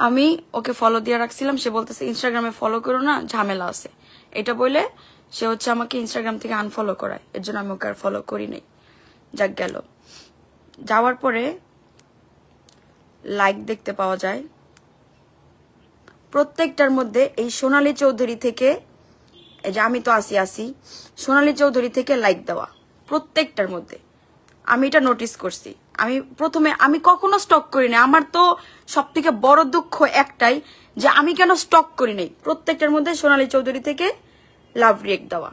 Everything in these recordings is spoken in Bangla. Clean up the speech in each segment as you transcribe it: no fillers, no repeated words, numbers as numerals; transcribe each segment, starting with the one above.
আমি ওকে ফলো দিয়ে রাখছিলাম, সে বলতেছে ইনস্টাগ্রামে ফলো করো না, ঝামেলা আছে। এটা বলে সে হচ্ছে আমাকে ইনস্টাগ্রাম থেকে আনফলো করায়, এর জন্য আমি ওকে আর ফলো করি নাই। যাক গেল। যাওয়ার পরে লাইক দেখতে পাওয়া যায় প্রত্যেকটার মধ্যে। এই সোনালী চৌধুরী থেকে, এই যে আমি তো আসি সোনালী চৌধুরী থেকে লাইক দেওয়া প্রত্যেকটার মধ্যে। আমি এটা নোটিস করছি। আমি কখনো স্টক করি না। আমার তো সব থেকে বড় দুঃখ একটাই যে আমি কেন স্টক করি নাই। প্রত্যেকটার মধ্যে সোনালী চৌধুরী থেকে লাভ রিয়েক্ট দেওয়া।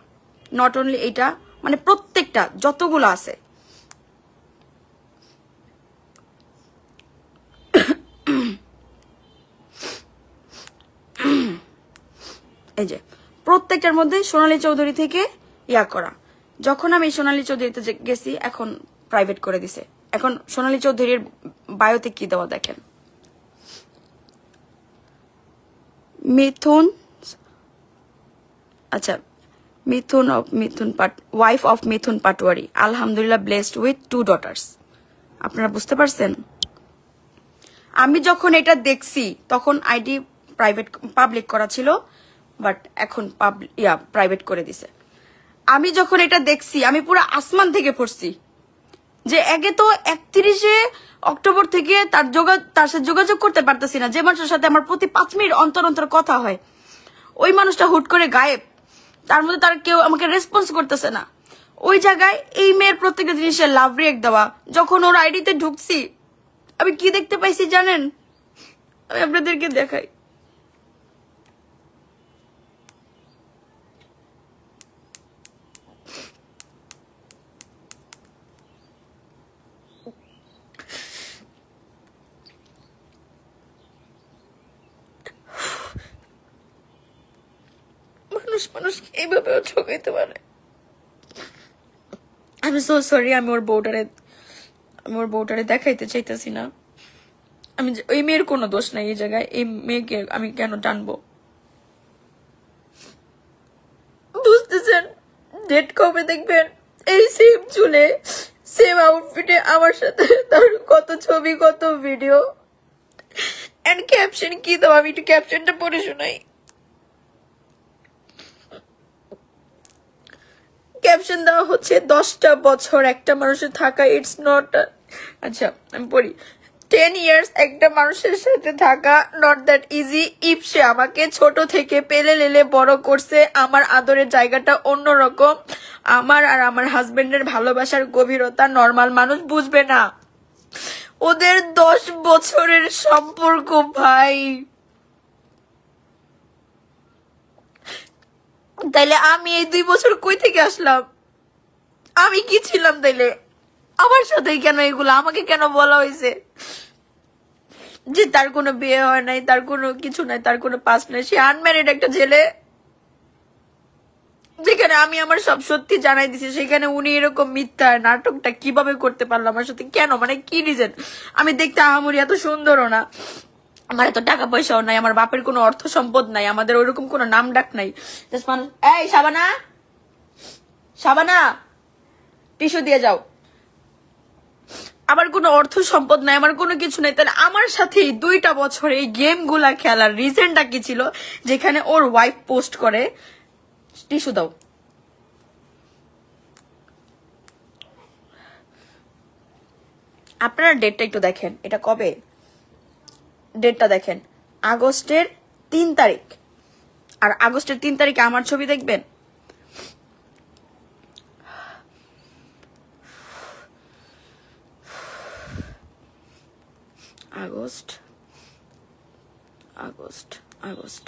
নট অনলি এটা, মানে প্রত্যেকটা যতগুলো আছে। এই যে প্রত্যেকটার মধ্যে সোনালী চৌধুরী থেকে ইয়া করা। যখন আমি সোনালী চৌধুরীতে গেছি, এখন প্রাইভেট করে দিছে। এখন সোনালী চৌধুরীর বায়োতে কি দেওয়া দেখেন, মিথুন, আচ্ছা ওয়াইফ অফ মিথুন পাটোয়ারি, আলহামদুলিল্লাহ ব্লেসড উইথ 2 daughters। আপনারা বুঝতে পারছেন? আমি যখন এটা দেখছি তখন আইডি পাবলিক করা ছিল, বাট এখন প্রাইভেট করে দিছে। আমি যখন এটা দেখছি আমি পুরো আসমান থেকে পড়ছি যে একে তো 31 অক্টোবর থেকে তার সাথে যোগাযোগ করতে পারতেছি না। যে মানুষের সাথে আমার প্রতি 5 মিনিট অন্তর অন্তর কথা হয়, ওই মানুষটা হুট করে গায়েব। তার মধ্যে তার কেউ আমাকে রেসপন্স করতেছে না। ওই জায়গায় এই মেয়ের প্রত্যেকটা জিনিসের লাভ রিয়েক্ট দেওয়া। যখন ওর আইডিতে ঢুকছি আমি কি দেখতে পাইছি জানেন? আমি আপনাদেরকে দেখাই। মানুষ এইভাবেও ঠকাইতে পারে। আমি সো সরি। আমি ওর বউটারে দেখাইতে চাইতেছি না। ওই মেয়ের কোনো দোষ নাই এই জায়গায়। এই মেয়েকে আমি কেন টানবো? বুঝতেছেন? ডেট কবে দেখবেন? এই সেম চুলে, সেম আউটফিটে আমার সাথে তার কত ছবি, কত ভিডিও। এন্ড ক্যাপশন কি দাও? আমি একটু ক্যাপশনটা পড়ে শোনাই। ক্যাপশন দেওয়া হচ্ছে 10টা বছর একটা মানুষের থাকা ইটস নট, আচ্ছা আমি পড়ি, 10 years একটা মানুষের সাথে থাকা নট দ্যাট ইজি ইফ সে আমাকে ছোট থেকে পেলে লেলে বড় করছে। আমার আদরের জায়গাটা অন্যরকম। আমার আর আমার হাজবেন্ডের ভালোবাসার গভীরতা নর্মাল মানুষ বুঝবে না। ওদের 10 বছরের সম্পর্ক ভাই। তাইলে আমি এই 2 বছর কই থেকে আসলাম? আমি কি ছিলাম তাইলে? আমার সাথে কেন এগুলো? আমাকে কেন বলা হয়েছে যে তার কোনো বিয়ে হয় নাই, তার কোনো কিছু নাই, তার কোনো পাস্ট নাই? সে আনম্যারিড একটা ছেলে। যেখানে আমি আমার সব সত্যি জানাই দিছি, সেখানে উনি এরকম মিথ্যা নাটকটা কিভাবে করতে পারলো আমার সাথে? কেন? মানে কি রিজন? আমি দেখতে আহামরি এত সুন্দরও না, আমার এত টাকা পয়সাও নাই, আমার বাপের কোনো অর্থ সম্পদ নাই, আমাদের ওইরকম কোনো নাম ডাক নাই। এই সাবানা টিস্যু দিয়ে যাও। আমার কোনো অর্থ সম্পদ নাই, আমার কোনো কিছু নাই। তাহলে আমার সাথে 2টা বছর এই গেম গুলা খেলার রিজনটা কি ছিল? যেখানে ওর ওয়াইফ পোস্ট করে, টিস্যু দাও। আপনারা ডেটটা একটু দেখেন, এটা কবে? ডেটটা দেখেন, আগস্টের 3 তারিখ। আর আগস্টের 3 তারিখে আমার ছবি দেখবেন। আগস্ট আগস্ট আগস্ট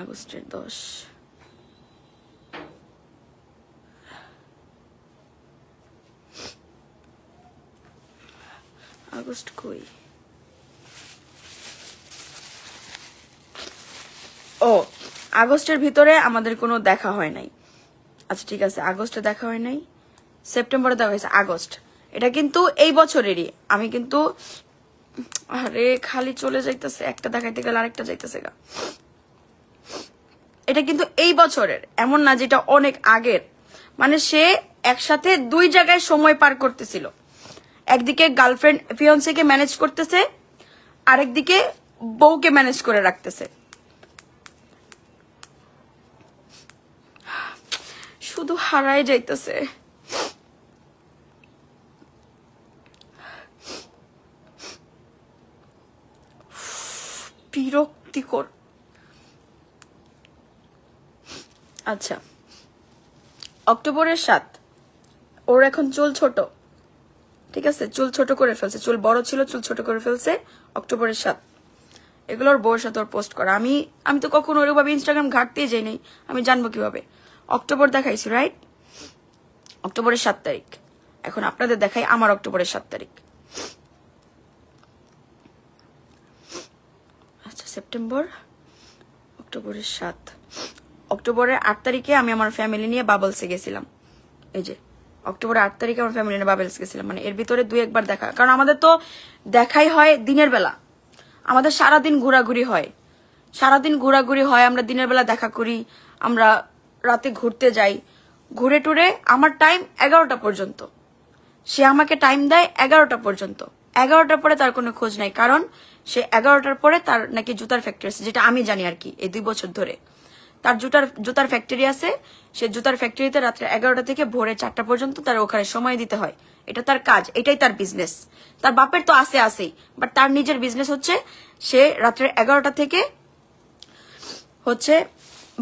আগস্টের 10। আগস্ট কই? ও, আগস্টের ভিতরে আমাদের কোনো দেখা হয় নাই। আচ্ছা ঠিক আছে, আগস্টে দেখা হয় নাই, সেপ্টেম্বরে দেখা হয়েছে। আগস্ট, এটা কিন্তু এই বছরেরই। আমি কিন্তু, আরে খালি চলে যাইতেছে, একটা দেখাইতে গেলে আরেকটা যাইতেছে গা। এটা কিন্তু এই বছরের, এমন না যেটা অনেক আগের। মানে সে একসাথে 2 জায়গায় সময় পার করতেছিল। একদিকে গার্লফ্রেন্ড ফিয়ন্সেকে ম্যানেজ করতেছে, আরেকদিকে বউকে ম্যানেজ করে রাখতেছে। শুধু হারায় যাইতেছে। বিরক্তিকর। আচ্ছা, অক্টোবরের 7, ওর এখন চুল ছোট, ঠিক আছে, চুল ছোট করে ফেলছে, চুল বড় ছিল, চুল ছোট করে ফেলছে। অক্টোবরের 7 এগুলো ওর বউর সাথে ওর পোস্ট করা। আমি তো কখনো ওরভাবে ইনস্টাগ্রাম ঘাটতেই যাই নাই, আমি জানবো কিভাবে? অক্টোবর দেখাইছি, রাইট? অক্টোবরের 7 তারিখ। এখন আপনাদের দেখাই আমার অক্টোবরের 7 তারিখ। আচ্ছা, সেপ্টেম্বর, অক্টোবরের 7, অক্টোবরের 8 তারিখে আমি আমার ফ্যামিলি নিয়ে বাবলসে গেছিলাম। এই যে অক্টোবরের 8 তারিখে আমার ফ্যামিলি নিয়ে বাবলস গেছিলাম। মানে এর ভিতরে 2-1 দেখা, কারণ আমাদের তো দেখাই হয় দিনের বেলা, আমাদের সারাদিন ঘোরাঘুরি হয়, সারাদিন ঘোরাঘুরি হয়, আমরা দিনের বেলা দেখা করি, আমরা রাতে ঘুরতে যাই, ঘুরে টুরে আমার টাইম 11টা পর্যন্ত, সে আমাকে টাইম দেয় 11টা পর্যন্ত। 11টার পরে তার কোনো খোঁজ নাই, কারণ সে 11টার পরে তার নাকি জুতার ফ্যাক্টরি আছে, যেটা আমি জানি আর কি। এই 2 বছর ধরে তার জুতার ফ্যাক্টরি আছে। সে জুতার ফ্যাক্টরিতে রাত্রে 11টা থেকে ভোরে 4টা পর্যন্ত তার ওখানে সময় দিতে হয়। এটা তার কাজ, এটাই তার বিজনেস। তার বাপের তো আসেই, বাট তার নিজের বিজনেস হচ্ছে সে রাত্রে 11টা থেকে হচ্ছে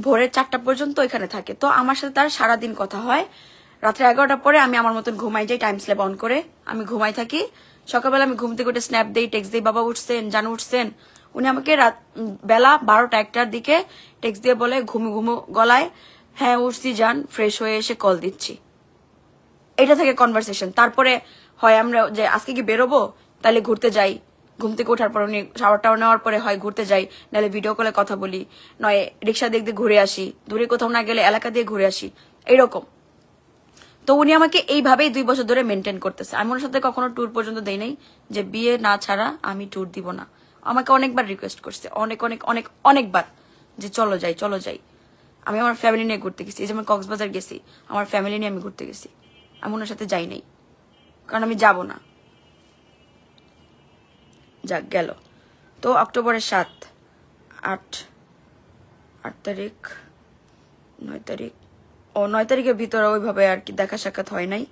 ভোরে 4টা পর্যন্ত ওইখানে থাকে। তো আমার সাথে তার সারাদিন কথা হয়। রাত্রে 11টার পরে আমি আমার মতন ঘুমাই যাই, টাইম স্ল্যাব অন করে আমি ঘুমাই থাকি। সকালবেলা আমি ঘুম থেকে উঠে স্ন্যাপ দেই, টেক্সট দিই, বাবা উঠছেন, জানু উঠছেন। উনি আমাকে বেলা 12টা-1টার দিকে টেক্সট দিয়ে বলে ঘুমু ঘুমু গলায়, হ্যাঁ উঠছি জান, ফ্রেশ হয়ে এসে কল দিচ্ছি। এটা থেকে কনভারসেশন। তারপরে হয় আমরা যে আজকে কি বেরোবো, তাহলে ঘুরতে যাই। ঘুম থেকে ওঠার পর উনি শাওয়ার টাওয়ার নেওয়ার পরে হয় ঘুরতে যাই, নাহলে ভিডিও কলে কথা বলি, নয় রিক্সা দিয়ে ঘুরে আসি, দূরে কোথাও না গেলে এলাকা দিয়ে ঘুরে আসি, এইরকম। তো উনি আমাকে এইভাবেই 2 বছর ধরে মেনটেন করতেছে। আমি ওনার সাথে কখনো ট্যুর পর্যন্ত দেই নাই, যে বিয়ে না ছাড়া আমি ট্যুর দিব না। আমাকে অনেকবার রিকোয়েস্ট করছে, অনেকবার, যে চলো যাই চলো যাই। আমি আমার ফ্যামিলি নিয়ে ঘুরতে গেছি, এই যে আমি কক্সবাজার গেছি, আমার ফ্যামিলি নিয়ে আমি ঘুরতে গেছি, আমি ওনার সাথে যাই নাই, কারণ আমি যাব না। যাক গেল। তো অক্টোবরের 7, 8 তারিখ, 9 তারিখ, 9 তারিখের ভিতরে ওইভাবে আর কি দেখা সাক্ষাৎ হয় নাই,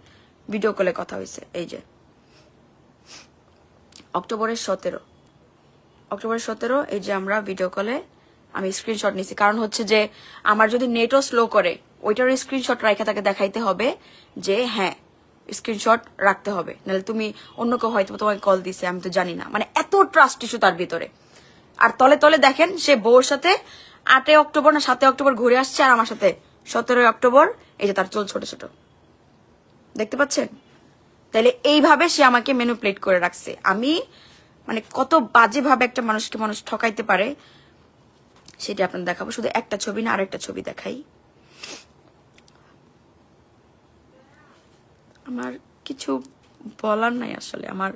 ভিডিও কলে কথা হয়েছে। এই যে অক্টোবরের 17, এই যে আমরা ভিডিও কলে আমি স্ক্রিনশট নিছি, কারণ হচ্ছে যে আমার যদি নেটও স্লো করে ওইটার স্ক্রিনশট রাখা তাকে দেখাইতে হবে যে হ্যাঁ স্ক্রিনশট রাখতে হবে, নাহলে তুমি অন্য কেউ হয়তো তোমাকে কল দিছে, আমি তো জানি না। মানে এত ট্রাস্ট ইস্যু তার ভিতরে। আর তলে তলে দেখেন সে বউর সাথে 8 অক্টোবর না 7 অক্টোবর ঘুরে আসছে, আর আমার সাথে 17 অক্টোবর এই যে তার চুল ছোট ছোট, দেখতে পাচ্ছেন? তাইলে এইভাবে সে আমাকে ম্যানিপুলেট করে রাখছে। আমি মানে কত বাজে ভাবে একটা মানুষকে মানুষ ঠকাইতে পারে সেটা আপনাদের দেখাবো। শুধু একটা ছবি না, আরেকটা ছবি দেখাই। আমার কিছু বলার নাই আসলে, আমার